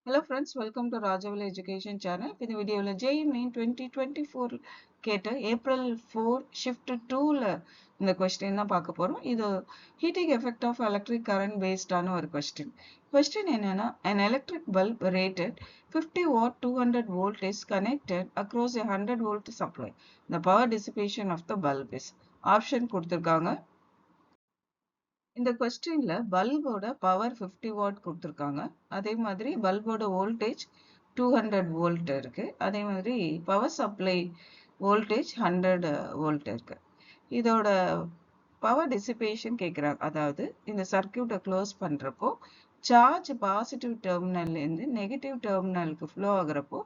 Hello friends, welcome to Rajavali Education Channel. In the video, JEE Main 2024 கேட்ட April 4 shift 2ல இந்த question தான் பார்க்க போறோம். இது heating effect of electric current based ஆன ஒரு question. Question என்னன்னா, an electric bulb rated 50 watt 200 volt is connected across a 100 volt supply. The power dissipation of the bulb is option கொடுத்திருக்காங்க. இந்த கொஸ்டின்ல பல்போட பவர் 50 வாட் கொடுத்துருக்காங்க. அதே மாதிரி பல்போட வோல்டேஜ் 200 வோல்ட் இருக்கு. அதே மாதிரி பவர் சப்ளை வோல்டேஜ் 100 வோல்ட் இருக்கு. இதோட பவர் டிசிபேஷன் கேட்குறாங்க. அதாவது இந்த சர்க்கியூட்டை க்ளோஸ் பண்றப்போ சார்ஜ் பாசிட்டிவ் டெர்மினல்ல இருந்து நெகட்டிவ் டெர்மினலுக்கு ஃப்ளோ ஆகுறப்போ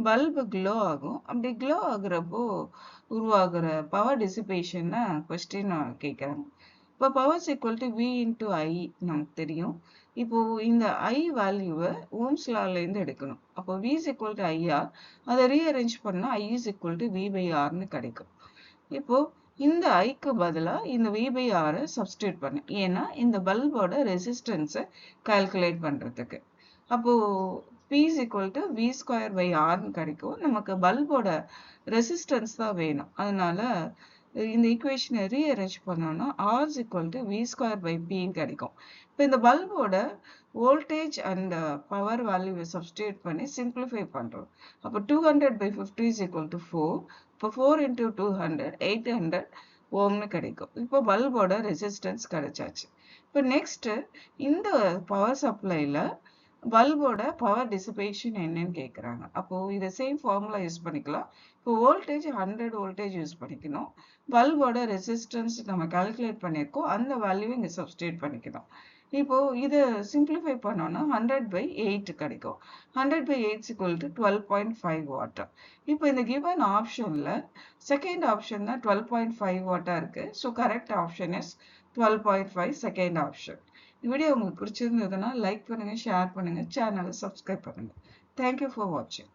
பல்பு க்ளோ ஆகும். அப்படி க்ளோ ஆகுறப்போ உருவாகிற பவர் டிசிபேஷன் கொஸ்டின் கேட்குறாங்க. இப்போ power equal to V into I நமக்கு தெரியும். இப்போ இந்த ஐ வேல்யூவை ஓம்ஸ் லாலேருந்து எடுக்கணும். அப்போ V is equal to IR, அதை ரீஅரேஞ்ச் பண்ணால் I is equal to V by ஆர்னு கிடைக்கும். இப்போ இந்த ஐக்கு பதிலாக இந்த வி பை ஆரை சப்ஸ்டியூட் பண்ணு, ஏன்னா இந்த பல்போட ரெசிஸ்டன்ஸை கால்குலேட் பண்ணுறதுக்கு. அப்போ P is equal to V square by ஆர்னு கிடைக்கும். நமக்கு பல்போட ரெசிஸ்டன்ஸ் தான் வேணும். அதனால இந்த ஈக்குவேஷனை ரீஅரேஞ்ச் பண்ணோம்னா R is equal to V square by பின்னு கிடைக்கும். இப்போ இந்த பல்போட வோல்டேஜ் அண்ட் பவர் வேல்யூவை சப்ஸ்டியூட் பண்ணி சிம்பிளிஃபை பண்ணுறோம். அப்போ 200 by 50 இஸ் ஈக்குவல் டு 4. இப்போ 4 into 200 800 ஓம்னு கிடைக்கும். இப்போ பல்போட ரெசிஸ்டன்ஸ் கிடைச்சாச்சு. இப்போ நெக்ஸ்ட் இந்த பவர் சப்ளைல பல்போட பவர் டிசிபேஷன் என்னன்னு கேட்குறாங்க. அப்போ இதை சேம் ஃபார்முலா யூஸ் பண்ணிக்கலாம். இப்போ வோல்டேஜ் 100 வோல்டேஜ் யூஸ் பண்ணிக்கணும். பல்போட ரெசிஸ்டன்ஸ் நம்ம கால்குலேட் பண்ணியிருக்கோம், அந்த வேல்யூ இங்கே சப்ஸ்டியூட் பண்ணிக்கணும். இப்போ இதை சிம்பிளிஃபை பண்ணோம்னா 100 by 8 கிடைக்கும். 100 by 8 equal to 12.5 watt. இப்போ இந்த கிவன் ஆப்ஷன்ல செகண்ட் ஆப்ஷன் தான் 12.5 வாட்டா இருக்கு. So correct option is 12.5 second option. இந்த வீடியோ உங்களுக்கு பிடிச்சிருந்ததுன்னா லைக் பண்ணுங்க, ஷேர் பண்ணுங்க, சேனலை சப்ஸ்கிரைப் பண்ணுங்க. தேங்க்யூ ஃபார் வாட்சிங்.